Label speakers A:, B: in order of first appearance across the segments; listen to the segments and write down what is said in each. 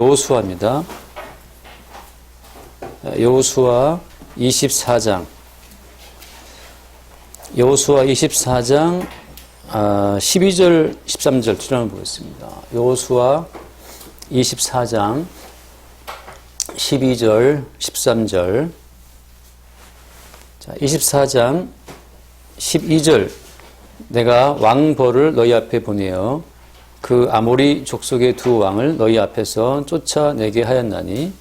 A: 여호수아입니다. 여호수아 24장. 여호수아 24장 12절 13절 출연을 보겠습니다. 여호수아 24장 12절 13절. 자, 24장 12절. 내가 왕벌을 너희 앞에 보내어 그 아모리 족속의 두 왕을 너희 앞에서 쫓아내게 하였나니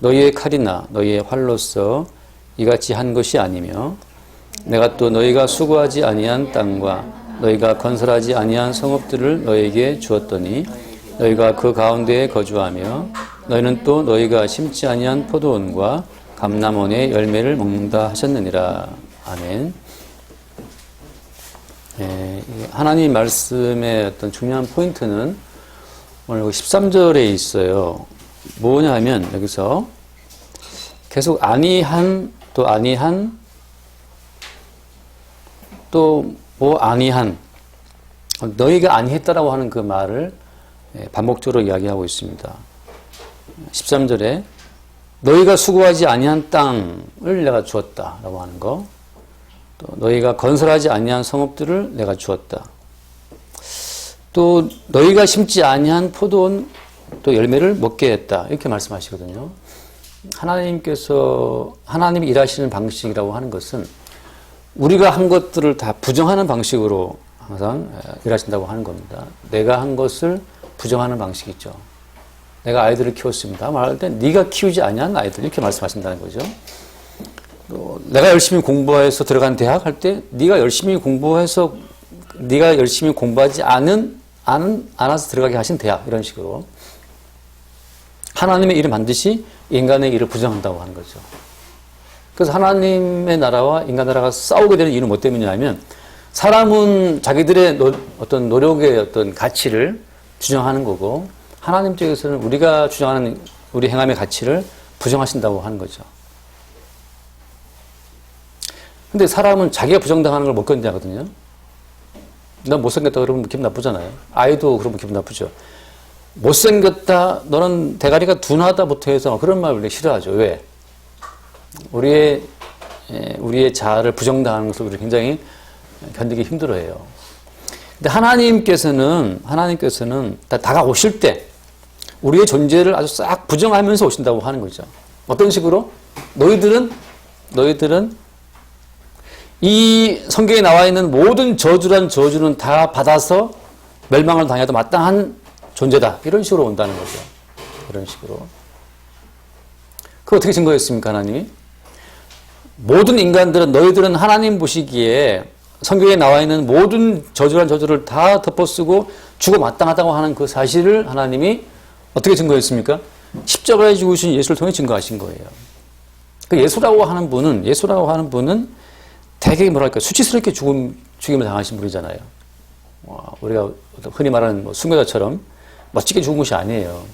A: 너희의 칼이나 너희의 활로서 이같이 한 것이 아니며 내가 또 너희가 수고하지 아니한 땅과 너희가 건설하지 아니한 성읍들을 너희에게 주었더니 너희가 그 가운데에 거주하며 너희는 또 너희가 심지 아니한 포도원과 감람원의 열매를 먹는다 하셨느니라. 아멘. 하나님 말씀의 어떤 중요한 포인트는 오늘 13절에 있어요. 뭐냐 하면 여기서 계속 아니한 또 아니한 또 뭐 아니한 너희가 아니했다라고 하는 그 말을 반복적으로 이야기하고 있습니다. 13절에 너희가 수고하지 아니한 땅을 내가 주었다라고 하는 거, 또 너희가 건설하지 아니한 성읍들을 내가 주었다. 또 너희가 심지 아니한 포도원 또 열매를 먹게 했다. 이렇게 말씀하시거든요. 하나님이 일하시는 방식이라고 하는 것은 우리가 한 것들을 다 부정하는 방식으로 항상 일하신다고 하는 겁니다. 내가 한 것을 부정하는 방식이죠. 내가 아이들을 키웠습니다. 말할 때 네가 키우지 아니한 아이들 이렇게 말씀하신다는 거죠. 또 내가 열심히 공부해서 들어간 대학 할 때 네가 열심히 공부하지 않아서 들어가게 하신 대학 이런 식으로 하나님의 일은 반드시 인간의 일을 부정한다고 하는 거죠. 그래서 하나님의 나라와 인간 나라가 싸우게 되는 이유는 뭐 때문이냐면 사람은 자기들의 어떤 노력의 어떤 가치를 주장하는 거고 하나님 쪽에서는 우리가 주장하는 우리 행함의 가치를 부정하신다고 하는 거죠. 근데 사람은 자기가 부정당하는 걸 못 견뎌하거든요. 넌 못생겼다 그러면 기분 나쁘잖아요. 아이도 그러면 기분 나쁘죠. 못생겼다, 너는 대가리가 둔하다부터 해서 그런 말을 싫어하죠. 왜? 우리의 자아를 부정당하는 것을 우리 굉장히 견디기 힘들어해요. 근데 하나님께서는 다가오실 때 우리의 존재를 아주 싹 부정하면서 오신다고 하는 거죠. 어떤 식으로? 너희들은 이 성경에 나와 있는 모든 저주란 저주는 다 받아서 멸망을 당해도 마땅한 존재다. 이런 식으로 온다는 거죠. 이런 식으로. 그거 어떻게 증거했습니까, 하나님이? 모든 인간들은 너희들은 하나님 보시기에 성경에 나와 있는 모든 저주란 저주를 다 덮어쓰고 죽어 마땅하다고 하는 그 사실을 하나님이 어떻게 증거했습니까? 십자가에 죽으신 예수를 통해 증거하신 거예요. 그 예수라고 하는 분은 되게 뭐랄까 수치스럽게 죽임을 당하신 분이잖아요. 우리가 흔히 말하는 순교자처럼 멋지게 죽은 것이 아니에요.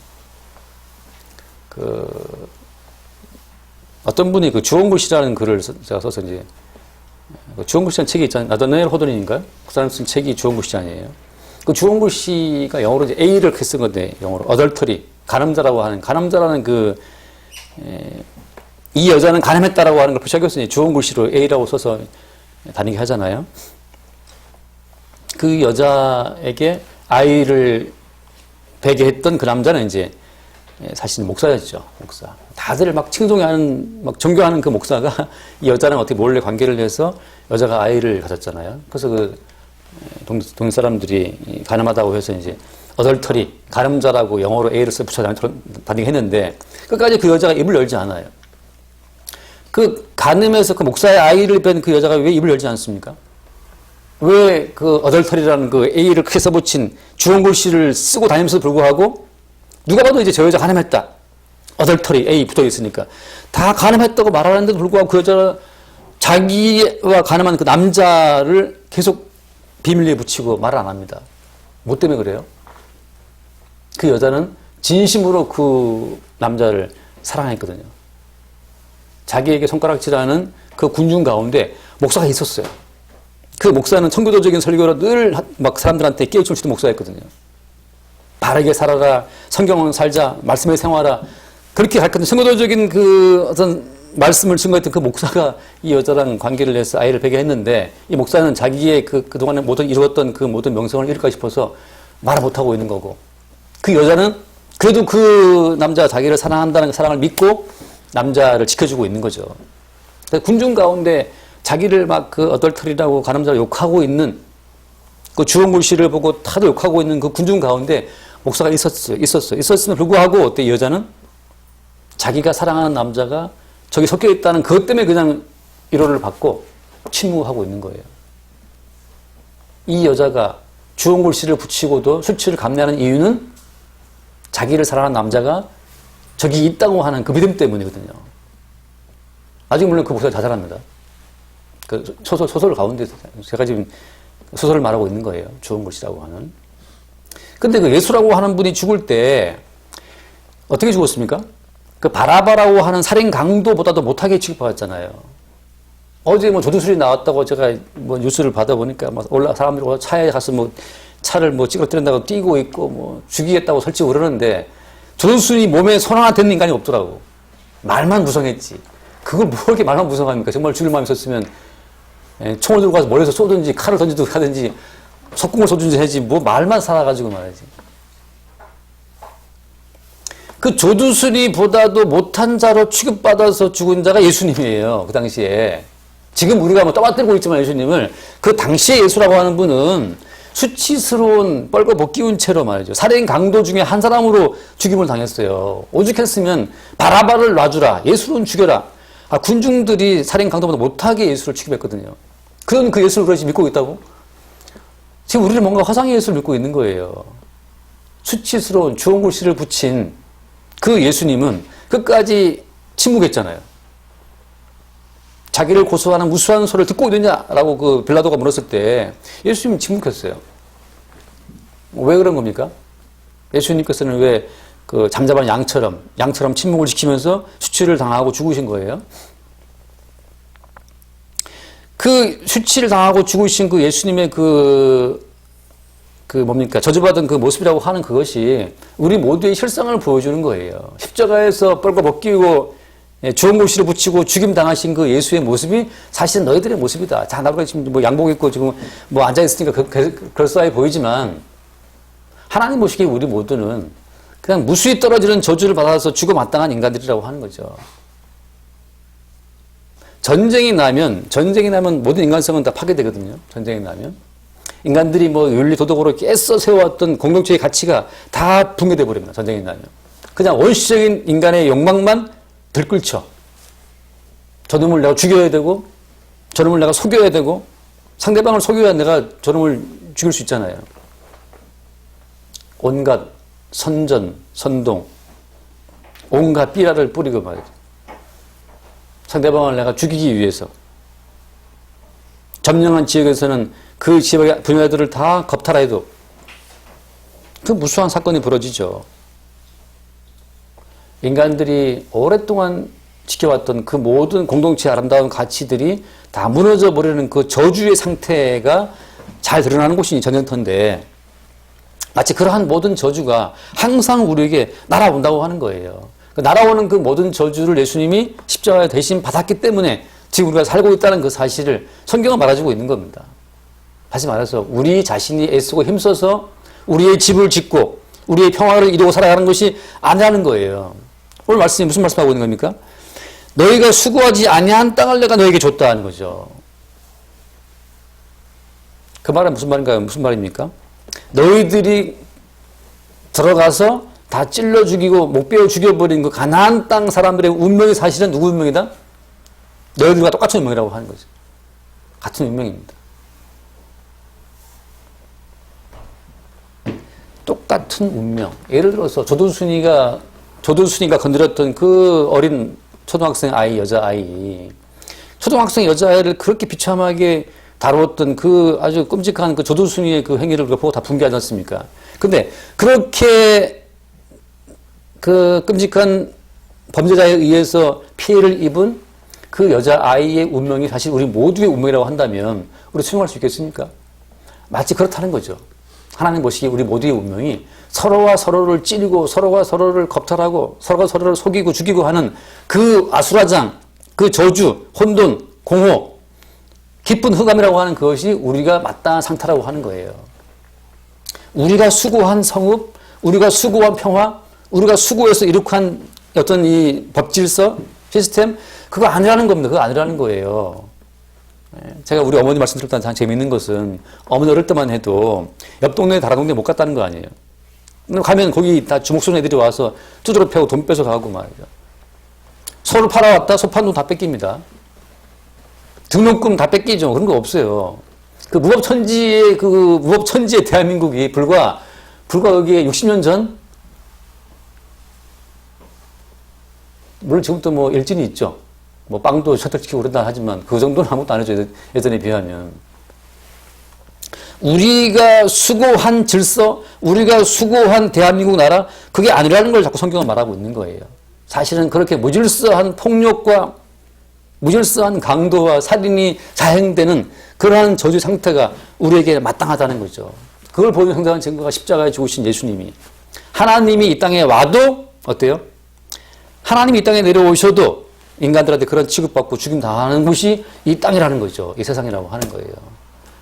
A: 어떤 분이 그 주홍글씨라는 글을 제가 써서 이제 주홍글씨라는 책이 있잖아요. 나더네일 호돈인가요? 그 사람 쓴 책이 주홍글씨 아니에요. 그 주홍글씨가 영어로 이제 A를 이렇게 쓴 건데 영어로 어덜터리 가늠자라는 이 여자는 가늠했다라고 하는 걸 표시하기 주홍글씨로 A라고 써서 다니게 하잖아요. 그 여자에게 아이를 베게 했던 그 남자는 이제 사실 목사였죠. 목사. 다들 막 칭송하는, 막 존경하는 그 목사가 이 여자랑 어떻게 몰래 관계를 해서 여자가 아이를 가졌잖아요. 그래서 동네 사람들이 가늠하다고 해서 이제 어덜터리, 가늠자라고 영어로 A를 써 붙여 다니게 했는데 끝까지 그 여자가 입을 열지 않아요. 그 가늠해서 그 목사의 아이를 뺀 그 여자가 왜 입을 열지 않습니까? 왜 그 어덜터리라는 그 A를 크게 써붙인 주홍글씨를 쓰고 다니면서도 불구하고 누가 봐도 이제 저 여자 가늠했다. 어덜터리 A 붙어 있으니까 다 가늠했다고 말하는데도 불구하고 그 여자가 자기와 가늠한 그 남자를 계속 비밀리에 붙이고 말을 안 합니다. 뭐 때문에 그래요? 그 여자는 진심으로 그 남자를 사랑했거든요. 자기에게 손가락질하는 그 군중 가운데 목사가 있었어요. 그 목사는 청교도적인 설교로 늘 막 사람들한테 깨우쳐 주던 목사였거든요. 바르게 살아라, 성경을 살자, 말씀에 생활하라, 그렇게 가르쳤던 성도적인 그 어떤 말씀을 증거했던 그 목사가 이 여자랑 관계를 해서 아이를 베게 했는데, 이 목사는 자기의 그동안에 모든 이루었던 그 모든 명성을 잃을까 싶어서 말을 못하고 있는 거고, 그 여자는 그래도 그 남자가 자기를 사랑한다는 그 사랑을 믿고 남자를 지켜주고 있는 거죠. 군중 가운데 자기를 막 그 어덜터리라고 가늠자를 욕하고 있는 그 주홍글 씨를 보고 다들 욕하고 있는 그 군중 가운데 목사가 있었음에 불구하고 어때, 이 여자는 자기가 사랑하는 남자가 저기 섞여 있다는 그것 때문에 그냥 위로를 받고 침묵하고 있는 거예요. 이 여자가 주홍글 씨를 붙이고도 수치를 감내하는 이유는 자기를 사랑하는 남자가 저기 있다고 하는 그 믿음 때문이거든요. 나중에 물론 그 목사가 자살합니다. 그 소설 가운데서 제가 지금 소설을 말하고 있는 거예요. 주홍글 씨라고 하는. 근데 그 예수라고 하는 분이 죽을 때 어떻게 죽었습니까? 그 바라바라고 하는 살인 강도보다도 못하게 취급받았잖아요. 어제 뭐 조두술이 나왔다고 제가 뭐 뉴스를 받아보니까 막 사람들이 차에 가서 뭐 차를 뭐 찌그러뜨린다고 뛰고 있고 뭐 죽이겠다고 설치 그러는데, 조두순이 몸에 손 하나 댄 인간이 없더라고. 말만 무성했지. 그걸 뭐 이렇게 말만 무성합니까? 정말 죽일 마음이 있었으면 총을 들고 가서 머리에서 쏘든지 칼을 던지든지 하든지 석궁을 쏘든지 해야지, 뭐 말만 살아가지고 말이지. 그 조두순이보다도 못한 자로 취급받아서 죽은 자가 예수님이에요. 그 당시에. 지금 우리가 뭐 떠받들고 있지만 예수님을, 그 당시에 예수라고 하는 분은 수치스러운 뻘거 벗기운 채로 말이죠. 살인 강도 중에 한 사람으로 죽임을 당했어요. 오죽했으면 바라바를 놔주라, 예수는 죽여라. 군중들이 살인 강도보다 못하게 예수를 취급했거든요. 그런 그 예수를 그렇게 믿고 있다고? 지금 우리는 뭔가 화상의 예수를 믿고 있는 거예요. 수치스러운 주홍글 씨를 붙인 그 예수님은 끝까지 침묵했잖아요. 자기를 고소하는 무수한 소리를 듣고 있느냐라고 그 빌라도가 물었을 때 예수님은 침묵했어요. 왜 그런 겁니까? 예수님께서는 왜 그 잠잠한 양처럼 침묵을 지키면서 수치를 당하고 죽으신 거예요? 그 수치를 당하고 죽으신 그 예수님의 뭡니까? 저주받은 그 모습이라고 하는 그것이 우리 모두의 실상을 보여주는 거예요. 십자가에서 뻘거 벗기고 주홍글 씨를 붙이고 죽임 당하신 그 예수의 모습이 사실은 너희들의 모습이다. 자, 나보다 지금 뭐 양복 입고 지금 뭐 앉아있으니까 그럴싸해 보이지만, 하나님 보시기에 우리 모두는 그냥 무수히 떨어지는 저주를 받아서 죽어 마땅한 인간들이라고 하는 거죠. 전쟁이 나면 모든 인간성은 다 파괴되거든요. 전쟁이 나면. 인간들이 뭐 윤리 도덕으로 애써 세워왔던 공동체의 가치가 다 붕괴돼 버립니다. 전쟁이 나면. 그냥 원시적인 인간의 욕망만 들끓죠. 저놈을 내가 죽여야 되고, 저놈을 내가 속여야 되고, 상대방을 속여야 내가 저놈을 죽일 수 있잖아요. 온갖 선전, 선동, 온갖 삐라를 뿌리고 말이죠. 상대방을 내가 죽이기 위해서. 점령한 지역에서는 그 지역의 분야들을 다 겁탈해도 그 무수한 사건이 벌어지죠. 인간들이 오랫동안 지켜왔던 그 모든 공동체의 아름다운 가치들이 다 무너져 버리는 그 저주의 상태가 잘 드러나는 곳이 전쟁터인데, 마치 그러한 모든 저주가 항상 우리에게 날아온다고 하는 거예요. 날아오는 그 모든 저주를 예수님이 십자가에 대신 받았기 때문에 지금 우리가 살고 있다는 그 사실을 성경은 말해주고 있는 겁니다. 다시 말해서 우리 자신이 애쓰고 힘써서 우리의 집을 짓고 우리의 평화를 이루고 살아가는 것이 아니라는 거예요. 오늘 말씀이 무슨 말씀하고 있는 겁니까? 너희가 수고하지 아니한 땅을 내가 너에게 줬다 하는 거죠. 그 말은 무슨 말인가요? 무슨 말입니까? 너희들이 들어가서 다 찔러 죽이고 목 베어 죽여버린 그 가나안 땅 사람들의 운명이 사실은 누구 운명이다? 너희들과 똑같은 운명이라고 하는 거죠. 같은 운명입니다. 똑같은 운명. 예를 들어서 조두순이가 건드렸던 그 어린 초등학생 아이, 여자아이. 초등학생 여자아이를 그렇게 비참하게 다루었던 그 아주 끔찍한 그 조두순이의 그 행위를 보고 다 붕괴하지 않습니까? 근데 그렇게 그 끔찍한 범죄자에 의해서 피해를 입은 그 여자아이의 운명이 사실 우리 모두의 운명이라고 한다면 우리 수용할 수 있겠습니까? 마치 그렇다는 거죠. 하나님 보시기에 우리 모두의 운명이 서로가 서로를 찌르고 서로가 서로를 겁탈하고 서로가 서로를 속이고 죽이고 하는 그 아수라장, 그 저주, 혼돈, 공호, 기쁜 흑암이라고 하는 그것이 우리가 마땅한 상태라고 하는 거예요. 우리가 수고한 성읍, 우리가 수고한 평화, 우리가 수고해서 이룩한 어떤 이 법질서, 시스템, 그거 아니라는 겁니다. 그거 아니라는 거예요. 제가 우리 어머니 말씀 들을 때 참 재미있는 것은 어머니 어릴 때만 해도 옆 동네 다른 동네 못 갔다는 거 아니에요. 가면 거기 다 주먹 쏘는 애들이 와서 두드러 패고 돈 뺏어 가고 말이죠. 소를 팔아왔다 소판 돈 다 뺏깁니다. 등록금 다 뺏기죠. 그런 거 없어요. 그 무법천지의 대한민국이 불과 여기에 60년 전, 물론 지금도 뭐 일진이 있죠. 뭐 빵도 셔틀치키고 그런다 하지만 그 정도는 아무것도 안 해줘. 예전에 비하면. 우리가 수고한 질서, 우리가 수고한 대한민국 나라, 그게 아니라는 걸 자꾸 성경은 말하고 있는 거예요. 사실은 그렇게 무질서한 폭력과 무질서한 강도와 살인이 자행되는 그러한 저주 상태가 우리에게 마땅하다는 거죠. 그걸 보여준 상당한 증거가 십자가에 죽으신 예수님이. 하나님이 이 땅에 와도 어때요? 하나님이 이 땅에 내려오셔도 인간들한테 그런 취급받고 죽임 당하는 곳이 이 땅이라는 거죠. 이 세상이라고 하는 거예요.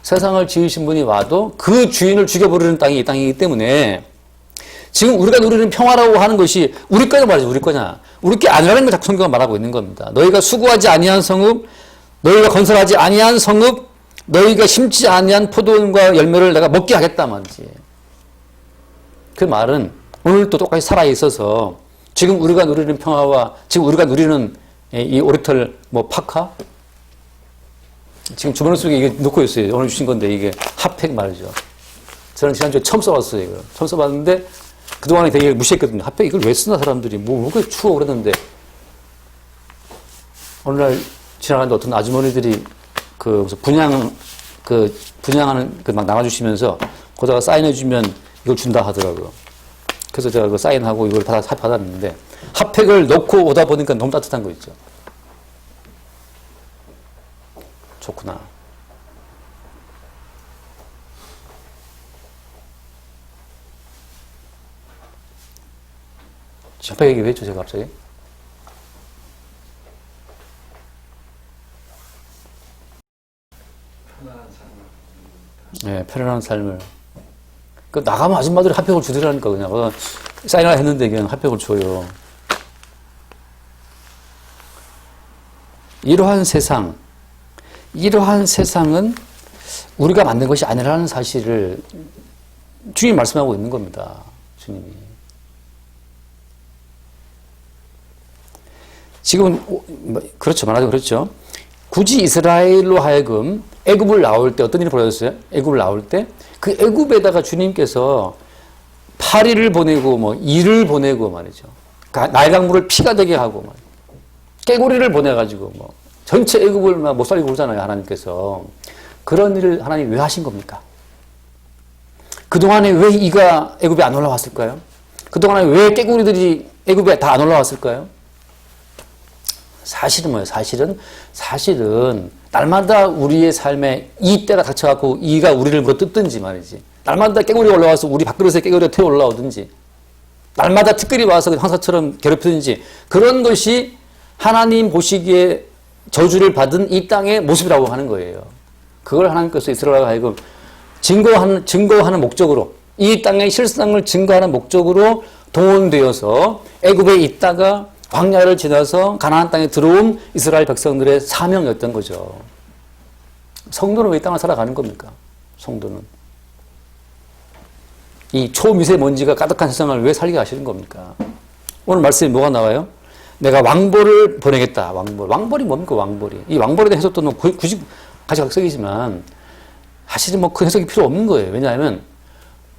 A: 세상을 지으신 분이 와도 그 주인을 죽여버리는 땅이 이 땅이기 때문에 지금 우리가 누리는 평화라고 하는 것이 우리 거냐 말이죠. 우리 거냐. 우리 게 아니라는 걸 자꾸 성경은 말하고 있는 겁니다. 너희가 수고하지 아니한 성읍, 너희가 건설하지 아니한 성읍, 너희가 심지 아니한 포도원과 열매를 내가 먹게 하겠다 말이지. 그 말은 오늘도 똑같이 살아있어서 지금 우리가 누리는 평화와 지금 우리가 누리는 이 오리털 파카, 지금 주머니 속에 이게 넣고 있어요. 오늘 주신 건데 이게 핫팩 말이죠. 저는 지난주에 처음 써봤어요. 이거 처음 써봤는데 그동안에 되게 무시했거든요. 핫팩 이걸 왜 쓰나 사람들이. 뭐 그렇게 추워 그러는데 어느 날 지나가는데 어떤 아주머니들이 분양하는 막 나눠주시면서 거기다가 사인해주면 이걸 준다 하더라고요. 그래서 제가 그 사인하고 이걸 받았는데 핫팩을 넣고 오다 보니까 너무 따뜻한 거 있죠. 좋구나. 핫팩 얘기 왜 했죠, 제가 갑자기? 네, 편안한 삶을. 나가면 아줌마들이 핫팩을 주더라니까, 그냥. 사인을 했는데 그냥 핫팩을 줘요. 이러한 세상은 우리가 만든 것이 아니라는 사실을 주님이 말씀하고 있는 겁니다. 주님이. 지금, 그렇죠. 말하자면 그렇죠. 굳이 이스라엘로 하여금 애굽을 나올 때 어떤 일이 벌어졌어요? 애굽을 나올 때 그 애굽에다가 주님께서 파리를 보내고 이를 보내고 말이죠. 날강물을 피가 되게 하고 깨구리를 보내가지고 전체 애굽을 못 살리고 그러잖아요. 하나님께서. 그런 일을 하나님 왜 하신 겁니까? 그동안에 왜 이가 애굽에 안 올라왔을까요? 그동안에 왜 깨구리들이 애굽에 다 안 올라왔을까요? 사실은 뭐예요? 사실은 날마다 우리의 삶에 이 때가 닥쳐갖고 이가 우리를 물어뜯든지 말이지. 날마다 깨구리가 올라와서 우리 밥그릇에 깨구리가 튀어 올라오든지 날마다 티끌이 와서 황사처럼 괴롭히든지 그런 것이 하나님 보시기에 저주를 받은 이 땅의 모습이라고 하는 거예요. 그걸 하나님께서 이스라엘과 하여금 증거하는 목적으로 이 땅의 실상을 증거하는 목적으로 동원되어서 애굽에 있다가 광야를 지나서 가나안 땅에 들어온 이스라엘 백성들의 사명이었던 거죠. 성도는 왜 이 땅을 살아가는 겁니까? 성도는. 이 초미세먼지가 가득한 세상을 왜 살게 하시는 겁니까? 오늘 말씀에 뭐가 나와요? 내가 왕벌을 보내겠다. 왕벌이 뭡니까? 왕벌이. 이 왕벌에 대한 해석도 굳이 가지각색이지만 사실은 그 해석이 필요 없는 거예요. 왜냐하면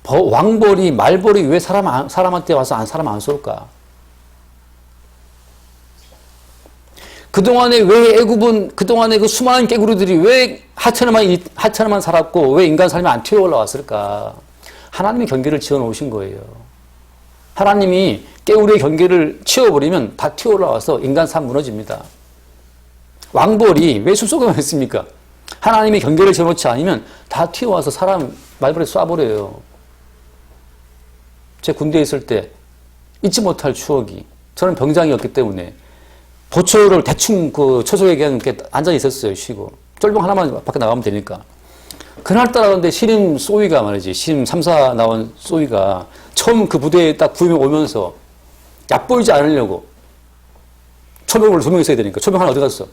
A: 말벌이 왜 사람한테 와서 사람 안 쏠까? 그동안에 그 수많은 깨구리들이 왜 하천에만 살았고 왜 인간 삶에 안 튀어 올라왔을까? 하나님이 경계를 지어 놓으신 거예요. 하나님이 깨구리의 경계를 치워버리면 다 튀어 올라와서 인간 삶 무너집니다. 왕벌이 왜 숲속에만 있습니까? 하나님이 경계를 지어 놓지 않으면 다 튀어와서 말벌에 쏴버려요. 제 군대에 있을 때 잊지 못할 추억이, 저는 병장이었기 때문에 보초를 대충 그 초소에 그냥 이렇게 앉아 있었어요. 쉬고. 쫄병 하나만 밖에 나가면 되니까. 그날따라 근데 신임 쏘위가 말이지, 신임 3, 4 나온 쏘위가 처음 그 부대에 딱 구임이 오면서 얕보이지 않으려고 초병을 2명 있어야 되니까 초병 하나 어디 갔어?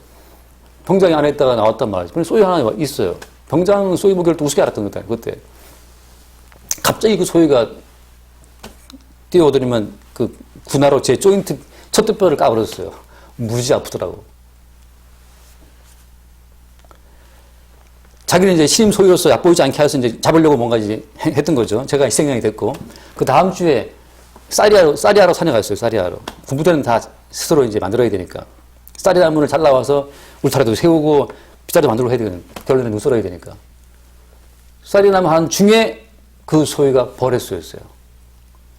A: 병장이 안에 있다가 나왔단 말이지. 그럼 쏘위 하나 있어요. 병장 쏘위 무게를 또 우습게 알았던 거다, 그때. 갑자기 그 쏘위가 뛰어오더니만 그 군화로 제 조인트 척추뼈를 까버렸어요. 무지 아프더라고. 자기는 이제 신임 소위로서 얕보이지 않게 해서 이제 잡으려고 뭔가 이제 했던 거죠. 제가 희생양이 됐고. 그 다음 주에 쌀이하러 사냥갔어요. 쌀이하러. 군부대는 다 스스로 이제 만들어야 되니까. 쌀이나무를 잘라와서 울타리도 세우고 빗자루 만들고 해야 되는, 결론에 눈 썰어야 되니까. 쌀이나무 한 중에 그 소위가 벌의 쏘였어요.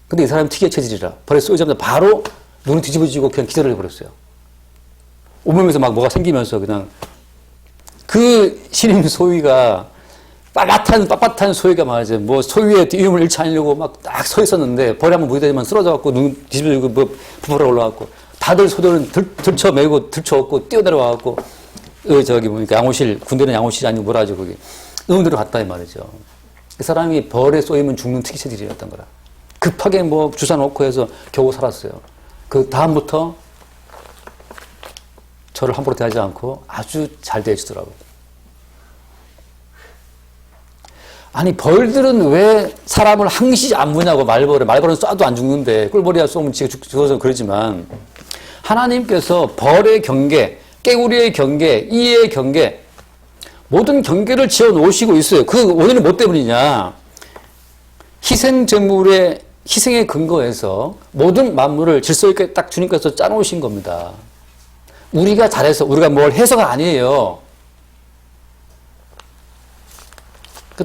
A: 근데 이 사람은 특이한 체질이라 벌의 쏘이자마자 바로 눈이 뒤집어지고 그냥 기절을 해버렸어요. 온몸에서 막 뭐가 생기면서 그냥 그 신임 소위가 빳빳한 소위가 말이죠. 뭐 소위의 이름을 잃지 않으려고 막 딱 서 있었는데 벌이 한번 무대에만 쓰러져갖고 눈 뒤집어지고 뭐 부풀어 올라왔고 다들 소들은 들쳐매고 들쳐엎고 뛰어내려와갖고 저기 보니까 양호실, 군대는 양호실이 아니고 뭐라 하죠 거기 의원대로 갔다 이 말이죠. 그 사람이 벌에 쏘이면 죽는 특이 체질이었던 거라. 급하게 뭐 주사 놓고 해서 겨우 살았어요. 그 다음부터 저를 함부로 대하지 않고 아주 잘 대해주더라고요. 아니 벌들은 왜 사람을 항시 안 무냐고. 말벌은 쏴도 안 죽는데 꿀벌이야 쏘면 죽어서 그러지만 하나님께서 벌의 경계, 깨구리의 경계, 이의 경계 모든 경계를 지어 놓으시고 있어요. 그 원인은 뭐 때문이냐. 희생제물의 희생의 근거에서 모든 만물을 질서 있게 딱 주님께서 짜놓으신 겁니다. 우리가 잘해서 우리가 뭘 해서가 아니에요.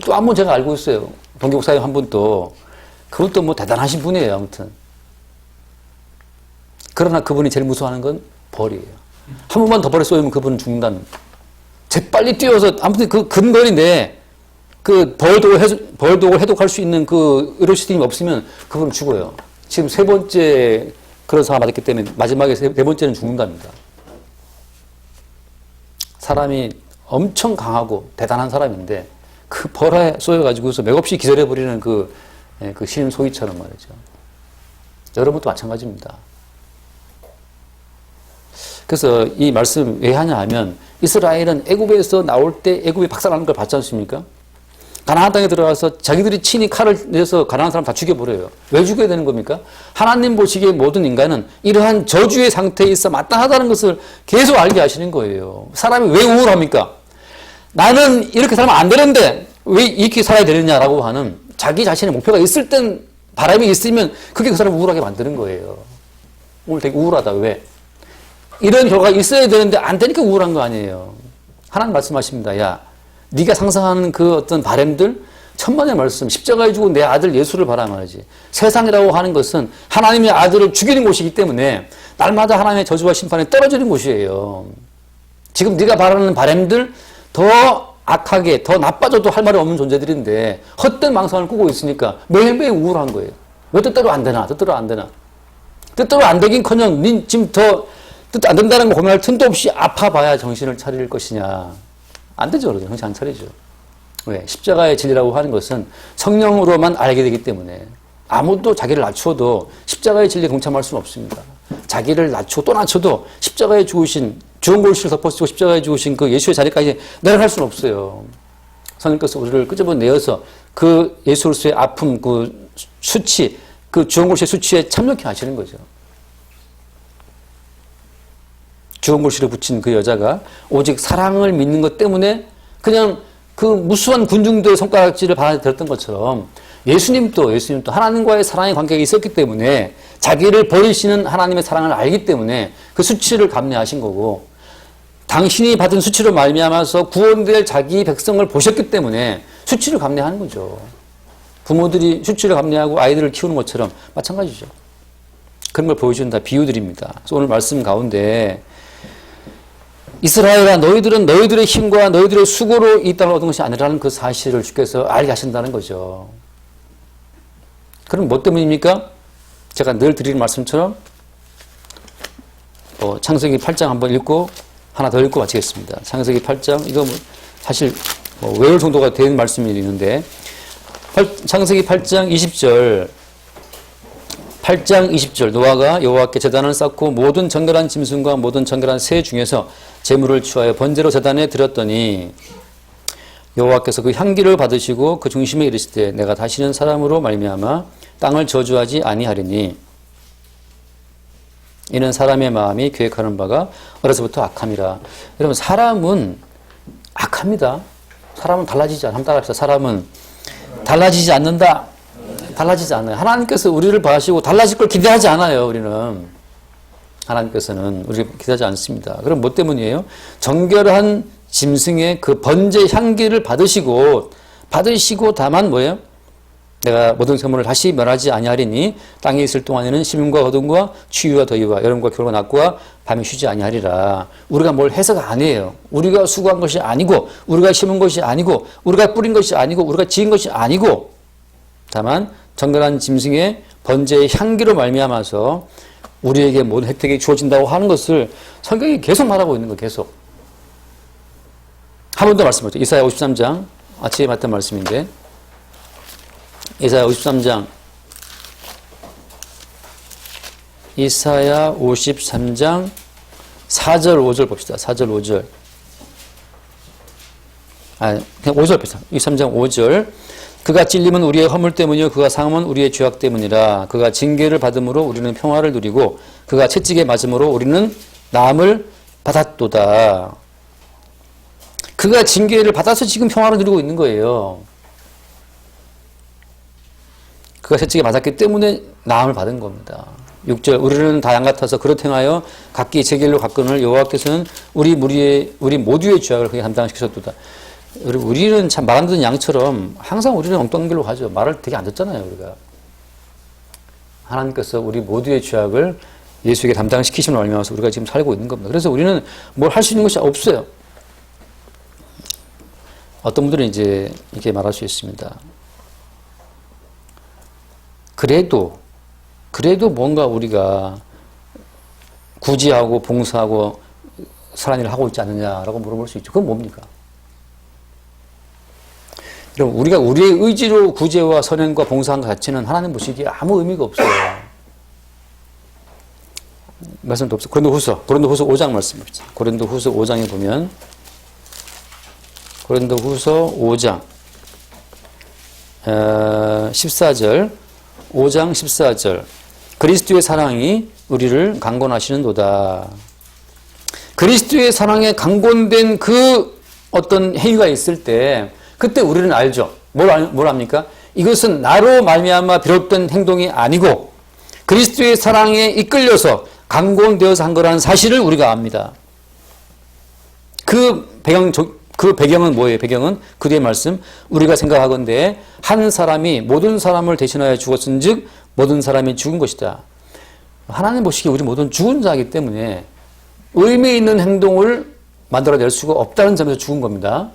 A: 또 한 분 제가 알고 있어요. 동교목사님 한 분도. 그분도 뭐 대단하신 분이에요. 아무튼. 그러나 그분이 제일 무서워하는 건 벌이에요. 한 번만 더 벌에 쏘이면 그분은 죽는다는. 재빨리 뛰어서 아무튼 그 근거리인데 그 벌독을 해독할 수 있는 그 의료 시스템이 없으면 그분은 죽어요. 지금 3번째 그런 상황 맞았기 때문에 마지막에 4번째는 죽는답니다. 사람이 엄청 강하고 대단한 사람인데 그 벌에 쏘여가지고서 맥없이 기절해버리는 그 신임 소위처럼 말이죠. 여러분도 마찬가지입니다. 그래서 이 말씀 왜 하냐 하면 이스라엘은 애굽에서 나올 때 애굽이 박살나는 걸 봤지 않습니까? 가나안 땅에 들어가서 자기들이 친히 칼을 내서 가나안 사람 다 죽여버려요. 왜 죽여야 되는 겁니까? 하나님 보시기에 모든 인간은 이러한 저주의 상태에 있어 마땅하다는 것을 계속 알게 하시는 거예요. 사람이 왜 우울합니까? 나는 이렇게 살면 안 되는데 왜 이렇게 살아야 되느냐라고 하는 자기 자신의 목표가 있을 땐 바람이 있으면 그게 그 사람을 우울하게 만드는 거예요. 오늘 되게 우울하다. 왜? 이런 결과가 있어야 되는데 안 되니까 우울한 거 아니에요. 하나님 말씀하십니다. 야, 네가 상상하는 그 어떤 바램들 천만의 말씀 십자가에 죽은 내 아들 예수를 바라말이지. 세상이라고 하는 것은 하나님의 아들을 죽이는 곳이기 때문에 날마다 하나님의 저주와 심판에 떨어지는 곳이에요. 지금 네가 바라는 바램들 더 악하게 더 나빠져도 할 말이 없는 존재들인데 헛된 망상을 꾸고 있으니까 매일매일 우울한 거예요. 왜 뜻대로 안 되나? 뜻대로 안 되나? 뜻대로 안 되긴커녕 닌 지금 더 뜻 안 된다는 거 고민할 틈도 없이 아파봐야 정신을 차릴 것이냐. 안 되죠. 그러죠. 정신 안 차리죠. 왜? 십자가의 진리라고 하는 것은 성령으로만 알게 되기 때문에 아무도 자기를 낮추어도 십자가의 진리에 동참할 수는 없습니다. 자기를 낮추고 또 낮춰도 십자가에 죽으신 죽은 골실을 덮어쓰고 십자가에 죽으신 그 예수의 자리까지 내려갈 수는 없어요. 성령께서 우리를 끄집어내어서 그 예수 그리스도의 아픔, 그 수치, 그 죽은 골실의 수치에 참여케 하시는 거죠. 죽은 골실을 붙인 그 여자가 오직 사랑을 믿는 것 때문에 그냥 그 무수한 군중들의 손가락질을 받아들였던 것처럼 예수님도 하나님과의 사랑의 관계가 있었기 때문에 자기를 버리시는 하나님의 사랑을 알기 때문에 그 수치를 감내하신 거고 당신이 받은 수치로 말미암아서 구원될 자기 백성을 보셨기 때문에 수치를 감내하는 거죠. 부모들이 수치를 감내하고 아이들을 키우는 것처럼 마찬가지죠. 그런 걸 보여주는 다 비유들입니다. 그래서 오늘 말씀 가운데 이스라엘아 너희들은 너희들의 힘과 너희들의 수고로 이 땅을 얻은 것이 아니라는 그 사실을 주께서 알게 하신다는 거죠. 그럼 뭐 때문입니까? 제가 늘 드리는 말씀처럼 창세기 8장 한번 읽고 하나 더 읽고 마치겠습니다. 창세기 8장 이거 사실 외울 정도가 되는 말씀이 있는데 창세기 8장 20절 8장 20절 노아가 여호와께 제단을 쌓고 모든 정결한 짐승과 모든 정결한 새 중에서 제물을 취하여 번제로 제단에 드렸더니 여호와께서 그 향기를 받으시고 그 중심에 이르시되 내가 다시는 사람으로 말미암아 땅을 저주하지 아니하리니 이는 사람의 마음이 계획하는 바가 어려서부터 악함이라. 여러분 사람은 악합니다. 사람은 달라지지 않아. 한번 따라합시다. 사람은 달라지지 않는다. 달라지지 않아요. 하나님께서 우리를 봐시고 달라질 걸 기대하지 않아요. 우리는 하나님께서는 우리를 기대하지 않습니다. 그럼 뭐 때문이에요? 정결한 짐승의 그 번제 향기를 받으시고 다만 뭐예요? 내가 모든 생물을 다시 멸하지 아니하리니 땅에 있을 동안에는 심음과 거둠과 추위와 더위와 여름과 겨울과 낮과 밤이 쉬지 아니하리라. 우리가 뭘 해서가 아니에요. 우리가 수고한 것이 아니고 우리가 심은 것이 아니고 우리가 뿌린 것이 아니고 우리가 지은 것이 아니고 다만 정결한 짐승의 번제의 향기로 말미암아서 우리에게 모든 혜택이 주어진다고 하는 것을 성경이 계속 말하고 있는 거예요. 계속. 한 번 더 말씀드렸죠. 이사야 53장 아침에 봤던 말씀인데 이사야 53장 4절 5절 봅시다. 4절 5절 그냥 5절 봅시다. 23장 5절 그가 찔림은 우리의 허물 때문이요 그가 상함은 우리의 죄악 때문이라. 그가 징계를 받음으로 우리는 평화를 누리고 그가 채찍에 맞음으로 우리는 나음을 받았도다. 그가 징계를 받아서 지금 평화를 누리고 있는 거예요. 그가 채찍에 맞았기 때문에 나음을 받은 겁니다. 6절 우리는 다 양 같아서 그릇 행하여 각기 제 길로 갔거늘 여호와께서는 우리 모두의 죄악을 그게 감당시키셨도다. 우리는 참 말 안 듣는 양처럼 항상 우리는 엉뚱한 길로 가죠. 말을 되게 안 듣잖아요. 우리가 하나님께서 우리 모두의 죄악을 예수에게 담당시키심을 알면서 우리가 지금 살고 있는 겁니다. 그래서 우리는 뭘 할 수 있는 것이 없어요. 어떤 분들은 이제 이렇게 말할 수 있습니다. 그래도 뭔가 우리가 구제하고 봉사하고 선한 일을 하고 있지 않느냐라고 물어볼 수 있죠. 그건 뭡니까? 여러분, 우리가 우리의 의지로 구제와 선행과 봉사한 것 자체는 하나님 보시기에 아무 의미가 없어요. 말씀도 없어요. 고린도후서 5장 말씀입니다. 고린도후서 5장에 보면 고린도후서 5장 14절 5장 14절 그리스도의 사랑이 우리를 강권하시는도다. 그리스도의 사랑에 강권된 그 어떤 행위가 있을 때 그때 우리는 알죠. 뭘 합니까? 이것은 나로 말미암아 비롯된 행동이 아니고 그리스도의 사랑에 이끌려서 강권되어서 한 거라는 사실을 우리가 압니다. 그 배경은 뭐예요? 배경은 그 뒤에 말씀 우리가 생각하건대 한 사람이 모든 사람을 대신하여 죽었은즉 모든 사람이 죽은 것이다. 하나님 보시기에 우리 모든 죽은 자이기 때문에 의미 있는 행동을 만들어낼 수가 없다는 점에서 죽은 겁니다.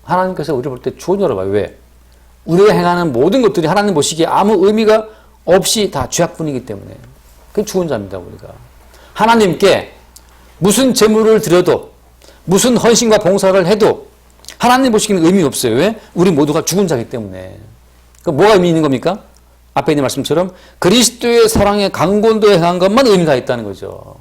A: 하나님께서 우리를 볼 때 죽은 자로 봐요. 왜? 우리가 행하는 모든 것들이 하나님 보시기에 아무 의미가 없이 다 죄악뿐이기 때문에 그게 죽은 자입니다. 우리가 하나님께 무슨 재물을 드려도 무슨 헌신과 봉사를 해도 하나님 보시기에는 의미 없어요. 왜? 우리 모두가 죽은 자이기 때문에. 뭐가 의미 있는 겁니까? 앞에 있는 말씀처럼 그리스도의 사랑에 강권도 행한 것만 의미가 있다는 거죠.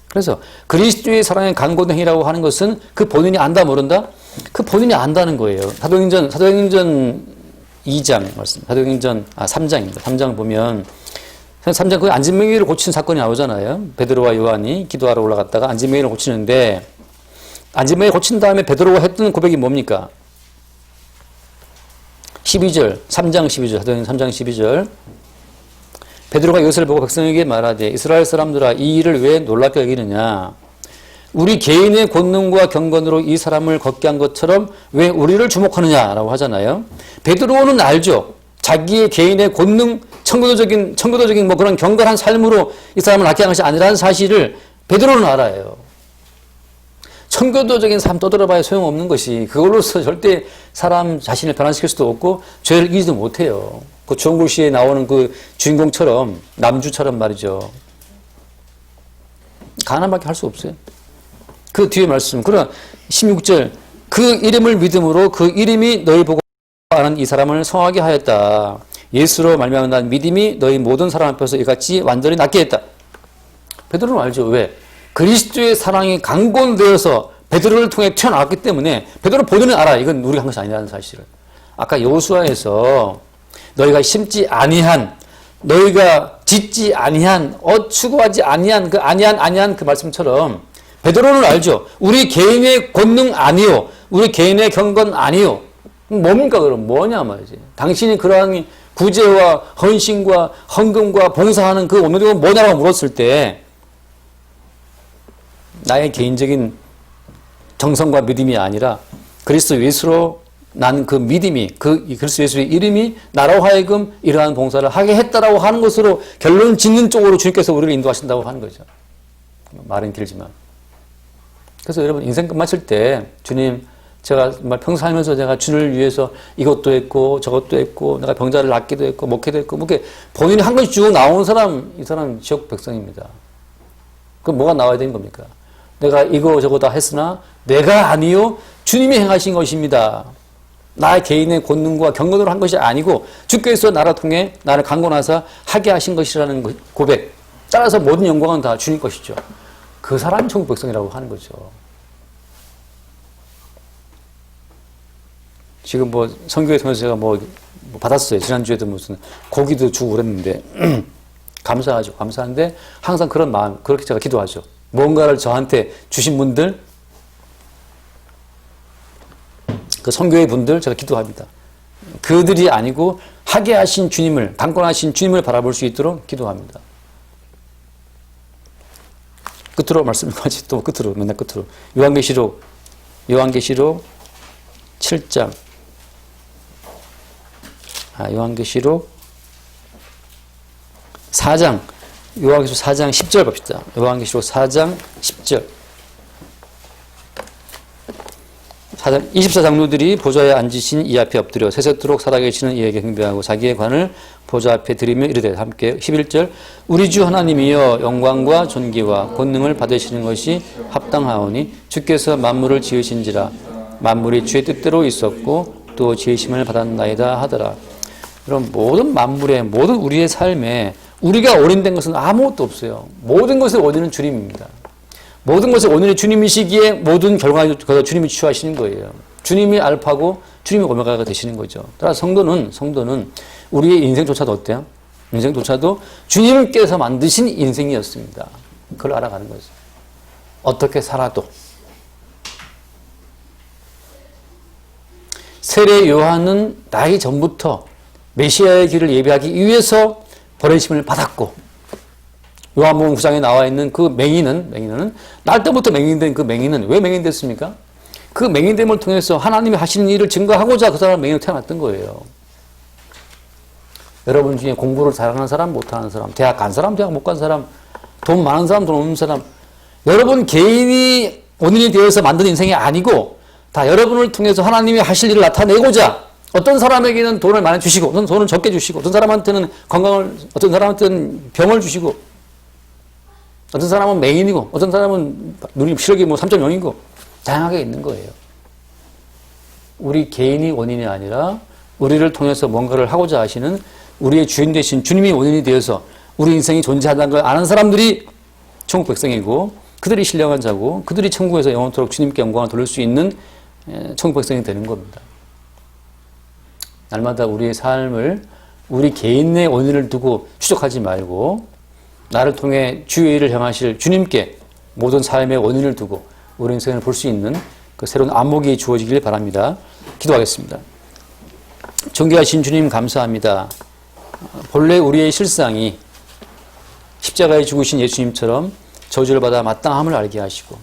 A: 그래서 그리스도의 사랑에 강권도 행이라고 하는 것은 그 본인이 안다 모른다? 그 본인이 안다는 거예요. 사도행전 2장 말씀. 사도행전 3장입니다. 3장 보면 3장 그 안진뱅이를 고친 사건이 나오잖아요. 베드로와 요한이 기도하러 올라갔다가 안진뱅이를 고치는데 안진뱅이를 고친 다음에 베드로가 했던 고백이 뭡니까? 12절 3장 12절 사도행전 3장 12절 베드로가 이것을 보고 백성에게 말하되 이스라엘 사람들아 이 일을 왜 놀랍게 여기느냐 우리 개인의 권능과 경건으로 이 사람을 걷게 한 것처럼 왜 우리를 주목하느냐라고 하잖아요. 베드로는 알죠. 자기의 개인의 권능 청교도적인 뭐 그런 경건한 삶으로 이 사람을 낫게 한 것이 아니라는 사실을 베드로는 알아요. 청교도적인 삶 떠들어봐야 소용없는 것이 그걸로서 절대 사람 자신을 변화시킬 수도 없고 죄를 이기지도 못해요. 그 주홍글 시에 나오는 그 주인공처럼 남주처럼 말이죠. 가난밖에 할 수 없어요. 그 뒤에 말씀. 그러나 16절 그 이름을 믿음으로 그 이름이 너희 보고 아는 이 사람을 성하게 하였다. 예수로 말미암아 난 믿음이 너희 모든 사람 앞에서 이같이 완전히 낫게 했다. 베드로는 알죠. 왜? 그리스도의 사랑이 강권되어서 베드로를 통해 튀어나왔기 때문에 베드로 본인은 알아. 이건 우리가 한 것이 아니라는 사실을. 아까 여호수아에서 너희가 심지 아니한, 너희가 짓지 아니한, 추구하지 아니한 그 말씀처럼 베드로는 알죠. 우리 개인의 권능 아니요, 우리 개인의 경건 아니요. 뭡니까 그럼 뭐냐 말이지. 당신이 그러한 구제와 헌신과 헌금과 봉사하는 그 오늘은 뭐냐라고 물었을 때 나의 개인적인 정성과 믿음이 아니라 그리스도 예수로 난 그 믿음이, 그 그리스도 예수의 이름이 나로 하여금 이러한 봉사를 하게 했다라고 하는 것으로 결론 짓는 쪽으로 주님께서 우리를 인도하신다고 하는 거죠. 말은 길지만. 그래서 여러분 인생 끝마칠 때 주님, 제가 정말 평생 살면서 제가 주를 위해서 이것도 했고 저것도 했고 내가 병자를 낫기도 했고 목회도 했고 뭐 이렇게 본인이 한 것씩 주고 나온 사람, 이 사람 지옥 백성입니다. 그럼 뭐가 나와야 되는 겁니까? 내가 이거 저거 다 했으나 내가 아니요 주님이 행하신 것입니다. 나의 개인의 권능과 경건으로 한 것이 아니고 주께서 나를 통해 나를 강권하사 하게 하신 것이라는 고백. 따라서 모든 영광은 다 주님 것이죠. 그 사람이 천국 백성이라고 하는 거죠. 지금 뭐 선교회 통해서 제가 뭐 받았어요. 지난주에도 무슨 고기도 주고 그랬는데 감사하죠. 감사한데 항상 그런 마음, 그렇게 제가 기도하죠. 뭔가를 저한테 주신 분들, 그 선교회 분들 제가 기도합니다. 그들이 아니고 하게 하신 주님을, 강권하신 주님을 바라볼 수 있도록 기도합니다. 끝으로 말씀까지 또 끝으로, 맨날 끝으로. 요한계시록 7장. 요한계시록 4장. 요한계시록 4장 10절 봅시다. 요한계시록 4장 10절. 24장로들이 보좌에 앉으신 이 앞에 엎드려 세세토록 살아계시는 이에게 경배하고 자기의 관을 보좌 앞에 드리며 이르되 함께 11절 우리 주 하나님이여 영광과 존귀와 권능을 받으시는 것이 합당하오니 주께서 만물을 지으신지라 만물이 주의 뜻대로 있었고 또 지으심을 받았나이다 하더라. 그럼 모든 만물에 모든 우리의 삶에 우리가 원인된 것은 아무것도 없어요. 모든 것의 원인은 주님입니다. 모든 것의 원인이 주님이시기에 모든 결과를 주님이 취하시는 거예요. 주님이 알파고 주님이 오메가가 되시는 거죠. 따라서 성도는 우리의 인생조차도 어때요? 인생조차도 주님께서 만드신 인생이었습니다. 그걸 알아가는 거죠. 어떻게 살아도. 세례 요한은 나이 전부터 메시아의 길을 예비하기 위해서 버리심을 받았고 요한복음 9장에 나와 있는 그 맹인은 날 때부터 맹인된 그 맹인은 왜 맹인됐습니까? 그 맹인됨을 통해서 하나님이 하시는 일을 증거하고자 그 사람 맹인으로 태어났던 거예요. 여러분 중에 공부를 잘하는 사람, 못하는 사람, 대학 간 사람, 대학 못 간 사람, 돈 많은 사람, 돈 없는 사람, 여러분 개인이 원인이 되어서 만든 인생이 아니고 다 여러분을 통해서 하나님이 하실 일을 나타내고자 어떤 사람에게는 돈을 많이 주시고 어떤 돈을 적게 주시고 어떤 사람한테는 건강을, 어떤 사람한테는 병을 주시고 어떤 사람은 맹인이고 어떤 사람은 눈이 시력이 3.0이고 다양하게 있는 거예요. 우리 개인이 원인이 아니라 우리를 통해서 뭔가를 하고자 하시는 우리의 주인 되신 주님이 원인이 되어서 우리 인생이 존재한다는 걸 아는 사람들이 천국 백성이고 그들이 신령한 자고 그들이 천국에서 영원토록 주님께 영광을 돌릴 수 있는 천국 백성이 되는 겁니다. 날마다 우리의 삶을 우리 개인의 원인을 두고 추적하지 말고 나를 통해 주의 일을 행하실 주님께 모든 삶의 원인을 두고 우리 인생을 볼 수 있는 그 새로운 안목이 주어지길 바랍니다. 기도하겠습니다. 존귀하신 주님 감사합니다. 본래 우리의 실상이 십자가에 죽으신 예수님처럼 저주를 받아 마땅함을 알게 하시고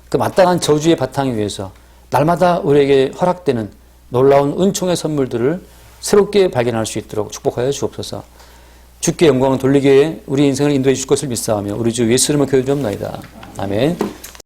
A: 그 마땅한 저주의 바탕 위에서 날마다 우리에게 허락되는 놀라운 은총의 선물들을 새롭게 발견할 수 있도록 축복하여 주옵소서. 주께 영광을 돌리게 우리 인생을 인도해 주실 것을 믿사오며 우리 주 예수 이름으로 기도드리옵나이다. 아멘.